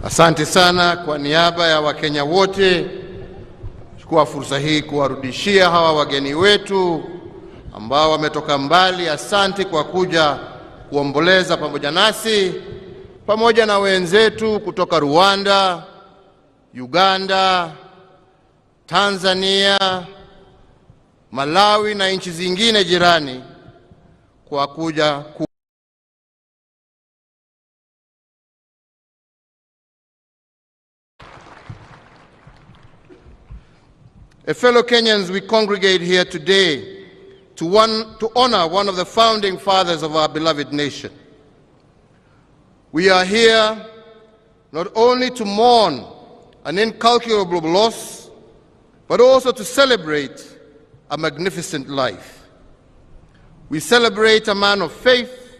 Asante sana kwa niaba ya Wakenya wote. Chukua fursa hii kuwarudishia hawa wageni wetu ambao wametoka mbali. Asante kwa kuja kuomboleza pamoja nasi, pamoja na wenzetu kutoka Rwanda, Uganda, Tanzania, Malawi na nchi zingine jirani kwa kuja Fellow Kenyans, we congregate here today to honor one of the founding fathers of our beloved nation. We are here not only to mourn an incalculable loss, but also to celebrate a magnificent life. We celebrate a man of faith,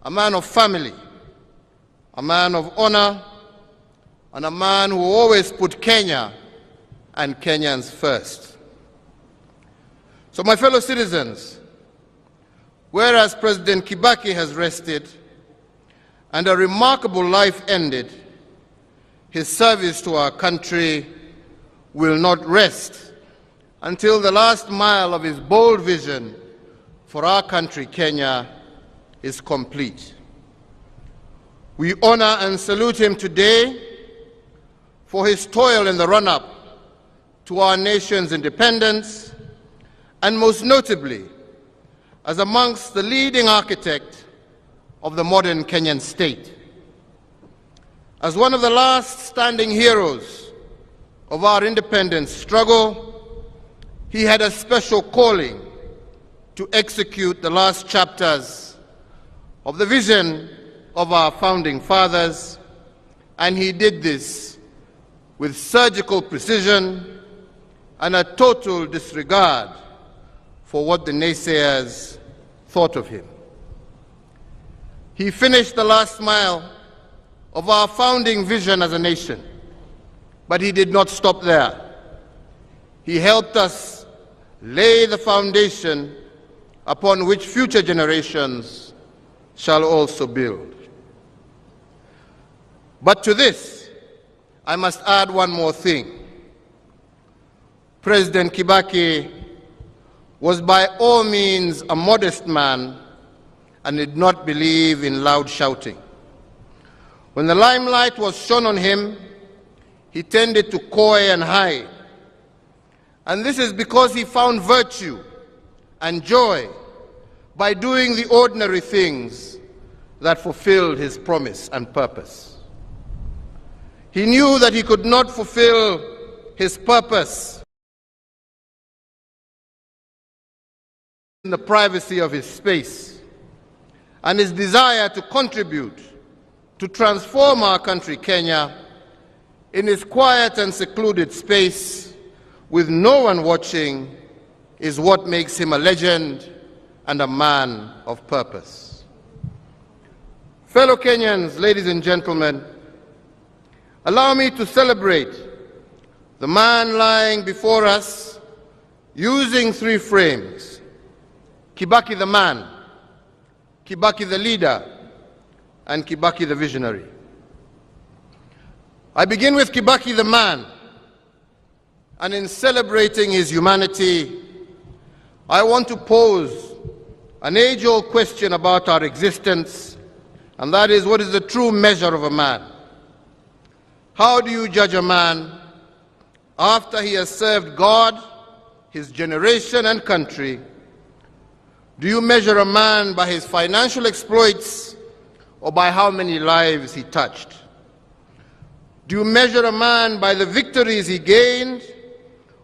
a man of family, a man of honor, and a man who always put Kenya and Kenyans first. So my fellow citizens, whereas President Kibaki has rested and a remarkable life ended, his service to our country will not rest until the last mile of his bold vision for our country, Kenya, is complete. We honor and salute him today for his toil in the run-up to our nation's independence, and most notably, as amongst the leading architect of the modern Kenyan state. As one of the last standing heroes of our independence struggle, he had a special calling to execute the last chapters of the vision of our founding fathers, and he did this with surgical precision and a total disregard for what the naysayers thought of him. He finished the last mile of our founding vision as a nation, but he did not stop there. He helped us lay the foundation upon which future generations shall also build. But to this, I must add one more thing. President Kibaki was by all means a modest man and did not believe in loud shouting. When the limelight was shone on him, he tended to coy and hide. And this is because he found virtue and joy by doing the ordinary things that fulfilled his promise and purpose. He knew that he could not fulfill his purpose in the privacy of his space, and his desire to contribute to transform our country, Kenya, in his quiet and secluded space with no one watching is what makes him a legend and a man of purpose. Fellow Kenyans, ladies and gentlemen, allow me to celebrate the man lying before us using three frames: Kibaki the man, Kibaki the leader, and Kibaki the visionary. I begin with Kibaki the man, and in celebrating his humanity, I want to pose an age-old question about our existence, and that is, what is the true measure of a man? How do you judge a man after he has served God, his generation, and country? Do you measure a man by his financial exploits or by how many lives he touched? Do you measure a man by the victories he gained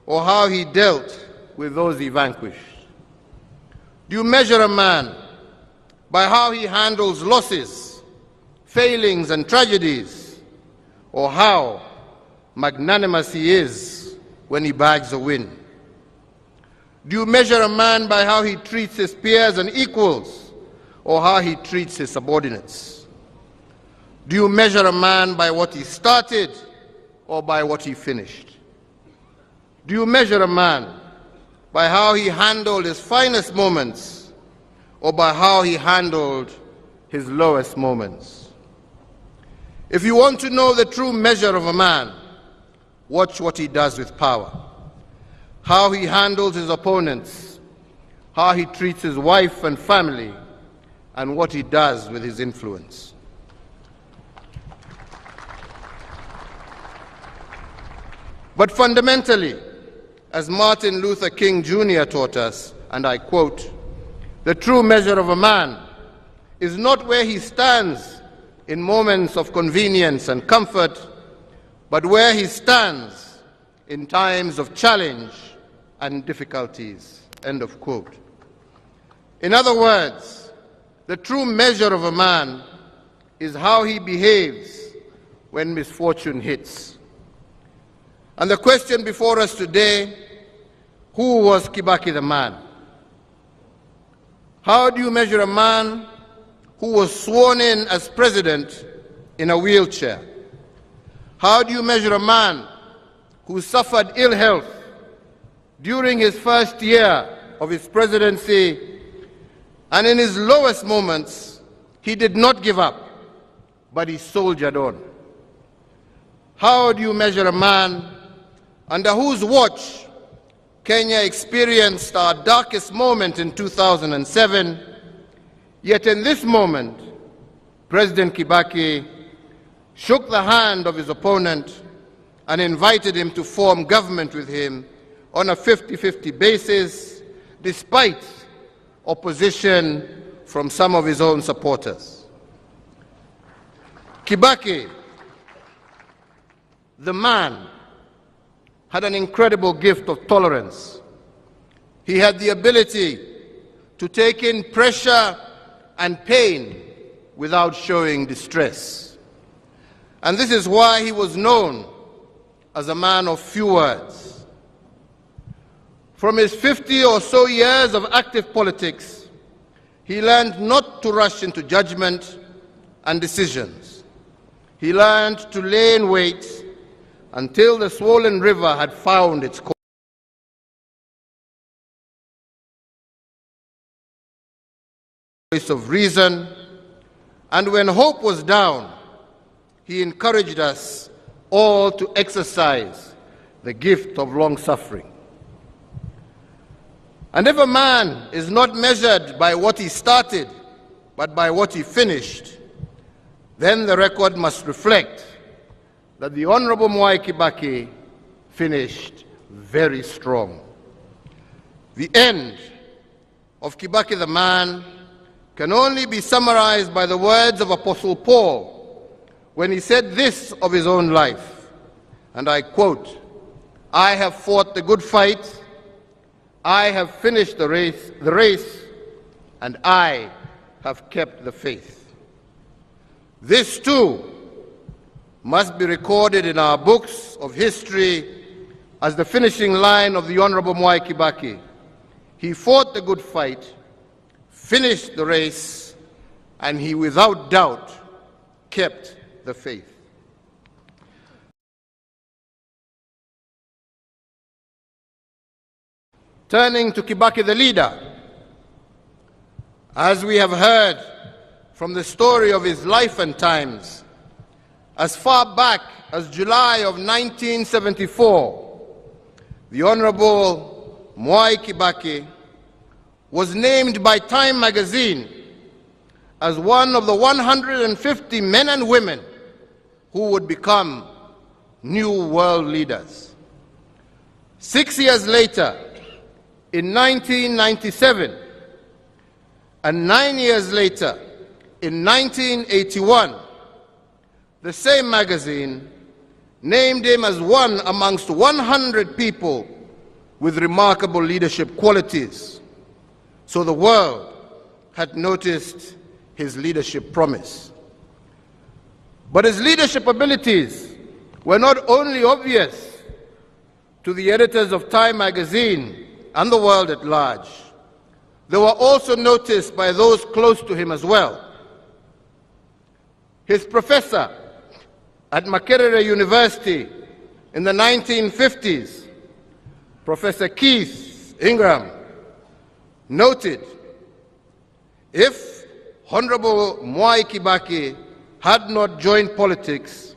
or how he dealt with those he vanquished? Do you measure a man by how he handles losses, failings, and tragedies, or how magnanimous he is when he bags a win? Do you measure a man by how he treats his peers and equals, or how he treats his subordinates? Do you measure a man by what he started, or by what he finished? Do you measure a man by how he handled his finest moments, or by how he handled his lowest moments? If you want to know the true measure of a man, watch what he does with power, how he handles his opponents, how he treats his wife and family, and what he does with his influence. But fundamentally, as Martin Luther King Jr. taught us, and I quote, "The true measure of a man is not where he stands in moments of convenience and comfort, but where he stands in times of challenge and difficulties." End of quote. In other words, the true measure of a man is how he behaves when misfortune hits. And the question before us today, who was Kibaki the man? How do you measure a man who was sworn in as president in a wheelchair? How do you measure a man who suffered ill health during his first year of his presidency, and in his lowest moments, he did not give up, but he soldiered on? How do you measure a man under whose watch Kenya experienced our darkest moment in 2007, yet in this moment, President Kibaki shook the hand of his opponent and invited him to form government with him on a 50-50 basis, despite opposition from some of his own supporters? Kibaki, the man, had an incredible gift of tolerance. He had the ability to take in pressure and pain without showing distress. And this is why he was known as a man of few words. From his 50 or so years of active politics, he learned not to rush into judgment and decisions. He learned to lay in wait until the swollen river had found its course. Voice of reason, and when hope was down, he encouraged us all to exercise the gift of long-suffering. And if a man is not measured by what he started, but by what he finished, then the record must reflect that the Honorable Mwai Kibaki finished very strong. The end of Kibaki the man can only be summarized by the words of Apostle Paul when he said this of his own life, and I quote, "I have fought the good fight, I have finished the race, and I have kept the faith." This too must be recorded in our books of history as the finishing line of the Honorable Mwai Kibaki. He fought the good fight, finished the race, and he without doubt kept the faith. Turning to Kibaki the leader, as we have heard from the story of his life and times, as far back as July of 1974, the Honorable Mwai Kibaki was named by Time magazine as one of the 150 men and women who would become new world leaders. 6 years later, in 1997, and 9 years later, in 1981, the same magazine named him as one amongst 100 people with remarkable leadership qualities. So the world had noticed his leadership promise. But his leadership abilities were not only obvious to the editors of Time magazine and the world at large, they were also noticed by those close to him as well. His professor at Makerere University in the 1950s, Professor Keith Ingram, noted, if Honorable Mwai Kibaki had not joined politics,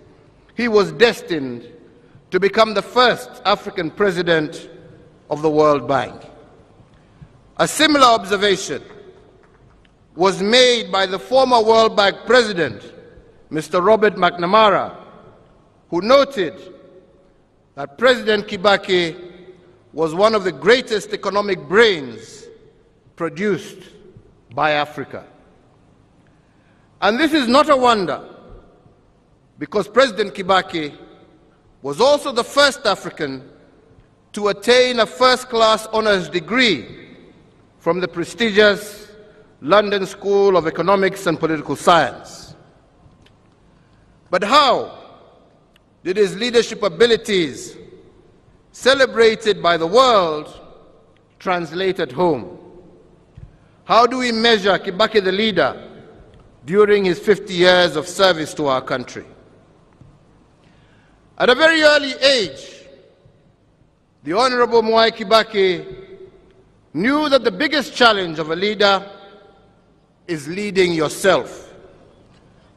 he was destined to become the first African president of the World Bank. A similar observation was made by the former World Bank president, Mr. Robert McNamara, who noted that President Kibaki was one of the greatest economic brains produced by Africa. And this is not a wonder, because President Kibaki was also the first African to attain a first-class honors degree from the prestigious London School of Economics and Political Science. But how did his leadership abilities, celebrated by the world, translate at home? How do we measure Kibaki the leader during his 50 years of service to our country? At a very early age, the Honorable Mwai Kibaki knew that the biggest challenge of a leader is leading yourself.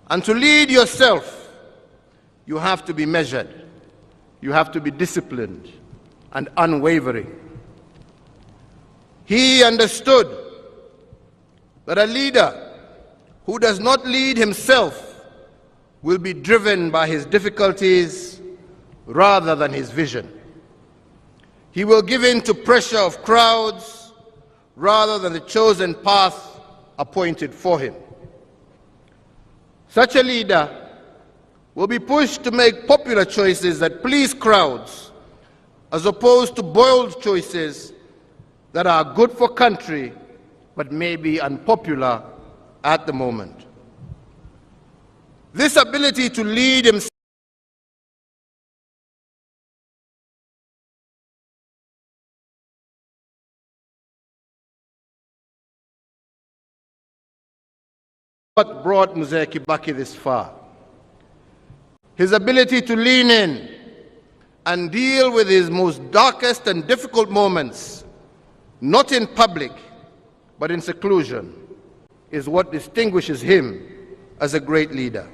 And to lead yourself, you have to be measured, you have to be disciplined and unwavering. He understood that a leader who does not lead himself will be driven by his difficulties rather than his vision. He will give in to pressure of crowds rather than the chosen path appointed for him. Such a leader will be pushed to make popular choices that please crowds, as opposed to bold choices that are good for country but may be unpopular at the moment. This ability to lead himself what brought Mzee Kibaki this far. His ability to lean in and deal with his most darkest and difficult moments, not in public, but in seclusion, is what distinguishes him as a great leader.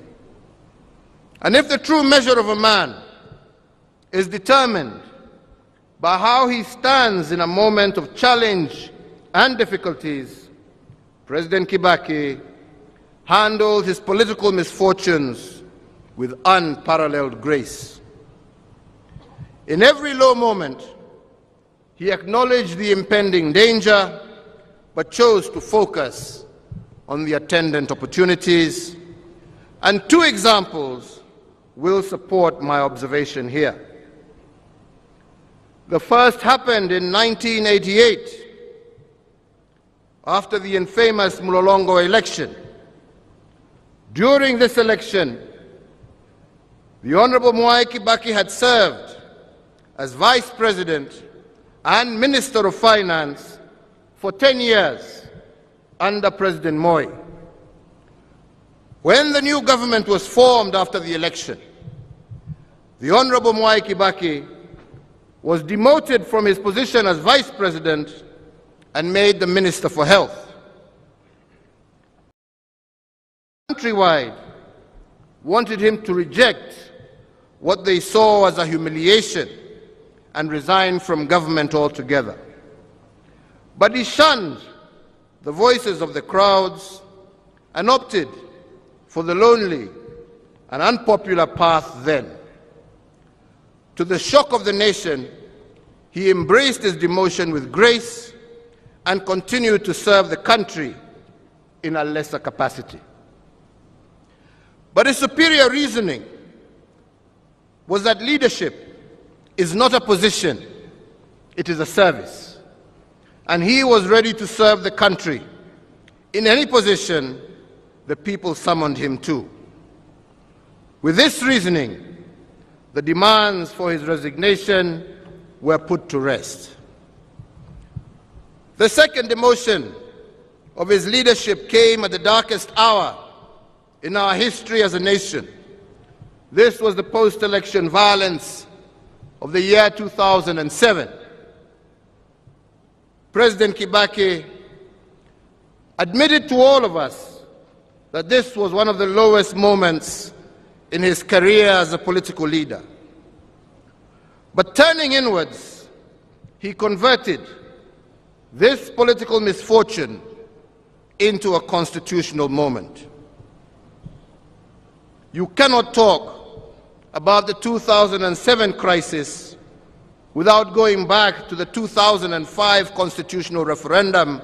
And if the true measure of a man is determined by how he stands in a moment of challenge and difficulties, President Kibaki handled his political misfortunes with unparalleled grace. In every low moment, he acknowledged the impending danger, but chose to focus on the attendant opportunities. And two examples will support my observation here. The first happened in 1988, after the infamous Mlolongo election. During this election, the Honorable Mwai Kibaki had served as Vice President and Minister of Finance for 10 years under President Moi. When the new government was formed after the election, the Honorable Mwai Kibaki was demoted from his position as Vice President and made the Minister for Health. Countrywide wanted him to reject what they saw as a humiliation and resign from government altogether. But he shunned the voices of the crowds and opted for the lonely and unpopular path then. To the shock of the nation, he embraced his demotion with grace and continued to serve the country in a lesser capacity. But his superior reasoning was that leadership is not a position, it is a service. And he was ready to serve the country in any position the people summoned him to. With this reasoning, the demands for his resignation were put to rest. The second demotion of his leadership came at the darkest hour in our history as a nation. This was the post-election violence of the year 2007. President Kibaki admitted to all of us that this was one of the lowest moments in his career as a political leader. But turning inwards, he converted this political misfortune into a constitutional moment. You cannot talk about the 2007 crisis without going back to the 2005 constitutional referendum.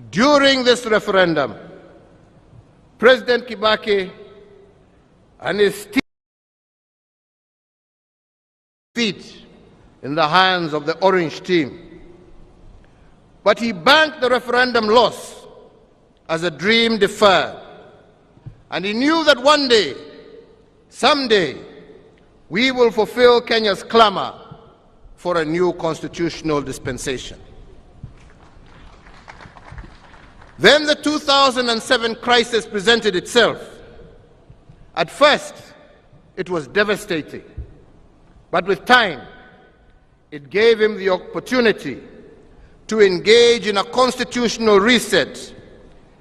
During this referendum, President Kibaki and his team feet in the hands of the Orange team. But he banked the referendum loss as a dream deferred. And he knew that one day, someday, we will fulfill Kenya's clamor for a new constitutional dispensation. Then the 2007 crisis presented itself. At first, it was devastating. But with time, it gave him the opportunity to engage in a constitutional reset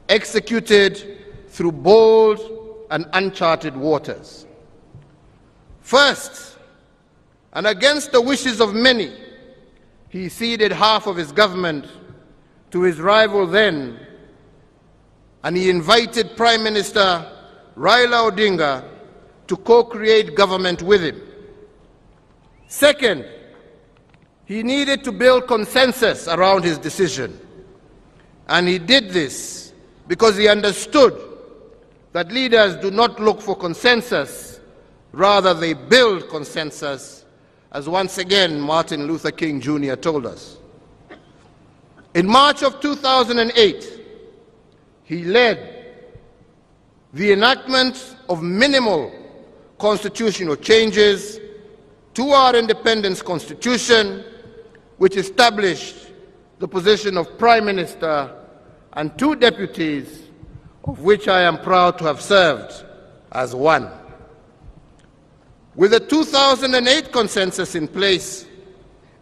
executed through bold and uncharted waters. First, and against the wishes of many, he ceded half of his government to his rival then, and he invited Prime Minister Raila Odinga to co-create government with him. Second, he needed to build consensus around his decision. And he did this because he understood that leaders do not look for consensus, rather they build consensus, as once again Martin Luther King Jr. told us. In March of 2008, he led the enactment of minimal constitutional changes to our independence constitution, which established the position of Prime Minister and 2 deputies, of which I am proud to have served as one. With the 2008 consensus in place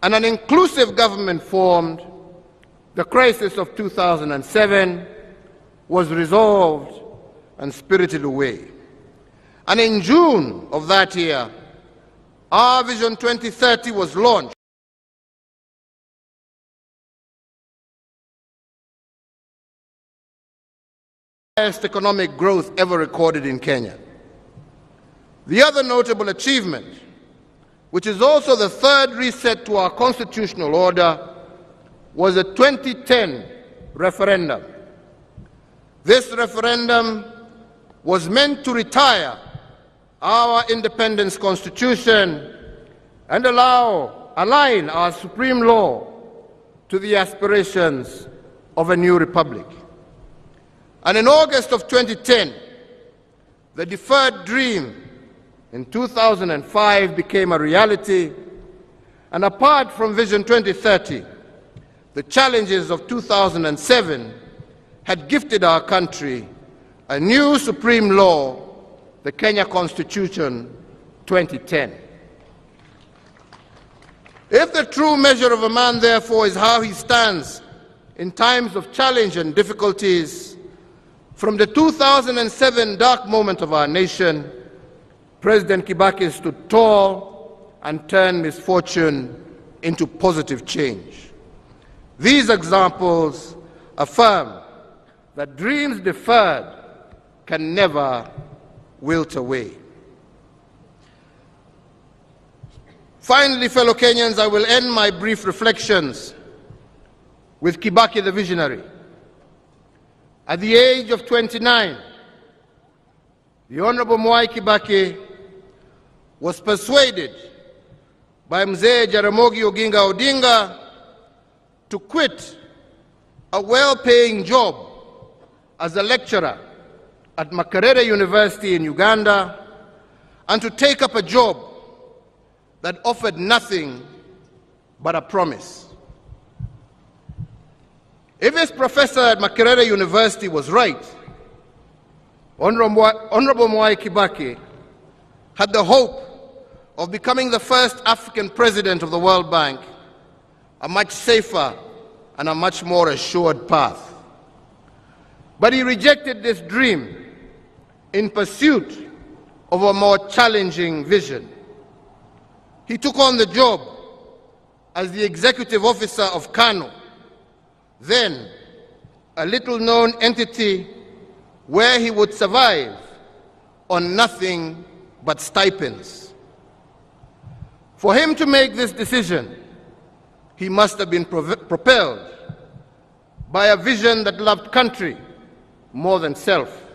and an inclusive government formed, the crisis of 2007 was resolved and spirited away. And in June of that year, our Vision 2030 was launched. Highest economic growth ever recorded in Kenya. The other notable achievement, which is also the third reset to our constitutional order, was the 2010 referendum. This referendum was meant to retire our independence constitution and align our supreme law to the aspirations of a new republic. And in August of 2010, the deferred dream in 2005 became a reality, and apart from Vision 2030, the challenges of 2007 had gifted our country a new supreme law, the Kenya Constitution 2010. If the true measure of a man, therefore, is how he stands in times of challenge and difficulties, from the 2007 dark moment of our nation, President Kibaki stood tall and turned misfortune into positive change. These examples affirm that dreams deferred can never wilt away. Finally, fellow Kenyans, I will end my brief reflections with Kibaki the visionary. At the age of 29, the Honorable Mwai Kibaki was persuaded by Mzee Jaramogi Oginga Odinga to quit a well-paying job as a lecturer at Makerere University in Uganda and to take up a job that offered nothing but a promise. If his professor at Makerere University was right, Honorable Mwai Kibaki had the hope of becoming the first African president of the World Bank, a much safer and a much more assured path. But he rejected this dream in pursuit of a more challenging vision. He took on the job as the executive officer of KANU, then a little-known entity where he would survive on nothing but stipends. For him to make this decision, he must have been propelled by a vision that loved country more than self.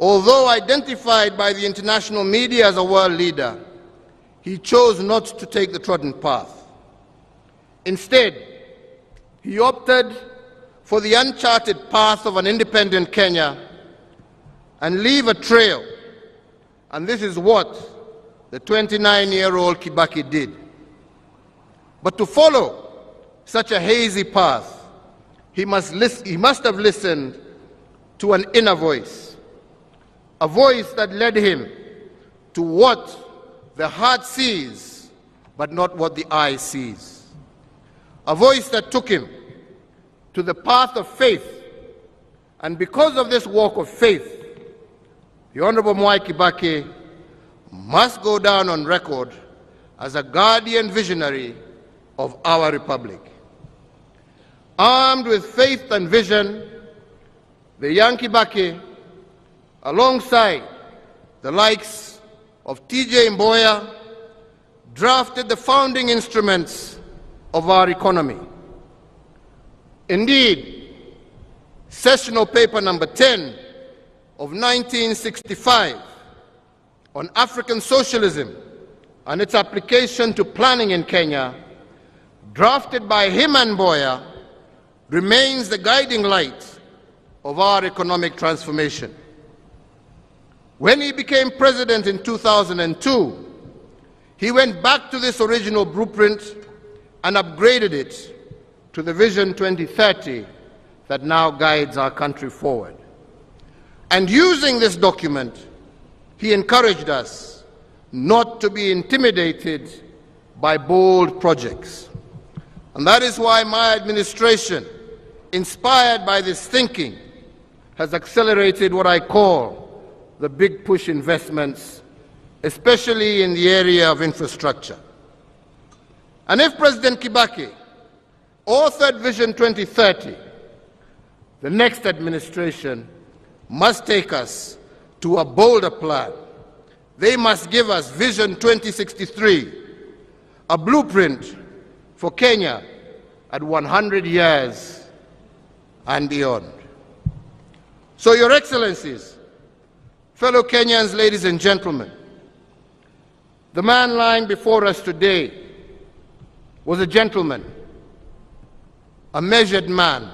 Although identified by the international media as a world leader, he chose not to take the trodden path. Instead, he opted for the uncharted path of an independent Kenya and leave a trail. And this is what the 29-year-old Kibaki did. But to follow such a hazy path, he must have listened to an inner voice, a voice that led him to what the heart sees, but not what the eye sees. A voice that took him to the path of faith. And because of this walk of faith, the Honorable Mwai Kibaki must go down on record as a guardian visionary of our republic. Armed with faith and vision, the young Kibaki, alongside the likes of T.J. Mboya, drafted the founding instruments of our economy. Indeed, Sessional Paper number 10 of 1965 on African socialism and its application to planning in Kenya, drafted by him and Mboya, remains the guiding light of our economic transformation. When he became president in 2002, he went back to this original blueprint and upgraded it to the Vision 2030 that now guides our country forward. And using this document, he encouraged us not to be intimidated by bold projects. And that is why my administration, inspired by this thinking, has accelerated what I call the big push investments, especially in the area of infrastructure. And if President Kibaki authored Vision 2030, the next administration must take us to a bolder plan. They must give us Vision 2063, a blueprint for Kenya at 100 years and beyond. So, Your Excellencies, fellow Kenyans, ladies and gentlemen, the man lying before us today was a gentleman, a measured man,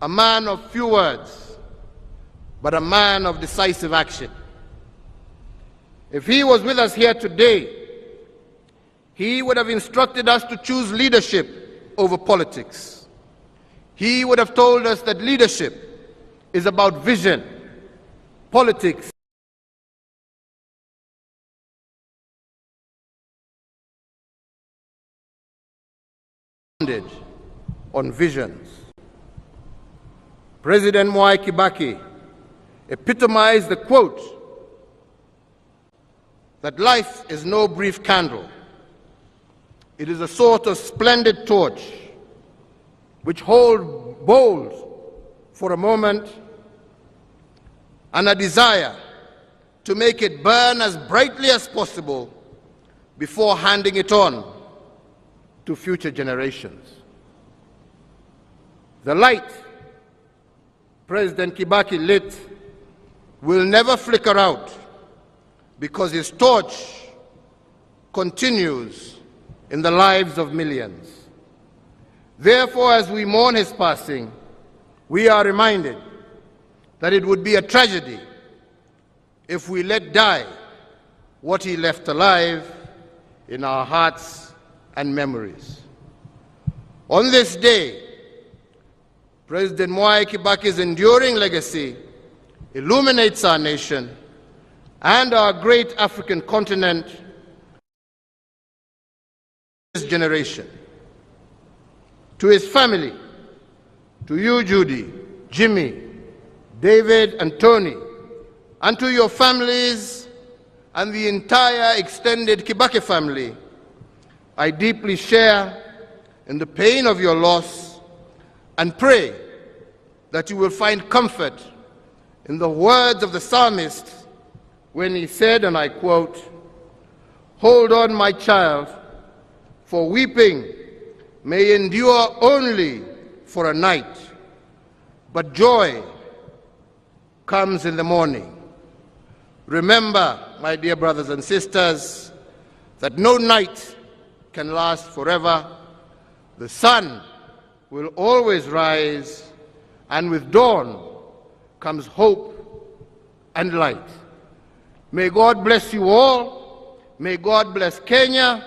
a man of few words, but a man of decisive action. If he was with us here today, he would have instructed us to choose leadership over politics. He would have told us that leadership is about vision, politics on visions. President Mwai Kibaki epitomized the quote that life is no brief candle. It is a sort of splendid torch which holds bold for a moment and a desire to make it burn as brightly as possible before handing it on to future generations. The light President Kibaki lit will never flicker out because his torch continues in the lives of millions. Therefore, as we mourn his passing, we are reminded that it would be a tragedy if we let die what he left alive in our hearts and memories. On this day, President Mwai Kibaki's enduring legacy illuminates our nation and our great African continent this generation. To his family, to you, Judy, Jimmy, David, and Tony, and to your families and the entire extended Kibaki family, I deeply share in the pain of your loss and pray that you will find comfort in the words of the psalmist when he said, and I quote, "Hold on, my child, for weeping may endure only for a night, but joy comes in the morning." Remember, my dear brothers and sisters, that no night can last forever. The sun will always rise, and with dawn comes hope and light. May God bless you all. May God bless Kenya.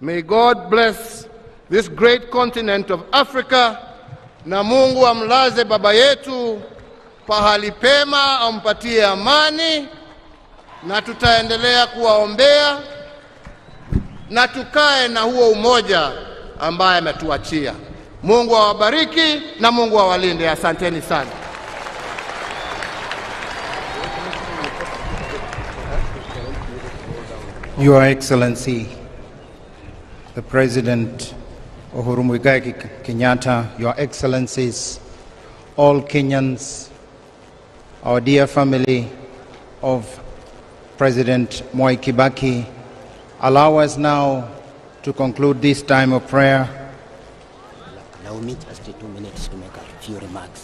May God bless this great continent of Africa. Na Mungu amlaze baba yetu pahali pema, ampatie amani, na tutaendelea kuwaombea na tukae na huo umoja ambaye ametuachia. Mungu awabariki na Mungu awalinde. Asanteni sana. Your Excellency, the President Uhuru'S Kenyatta, Your Excellencies, all Kenyans, our dear family of President Mwai Kibaki, allow us now to conclude this time of prayer. Allow me just 2 minutes to make a few remarks.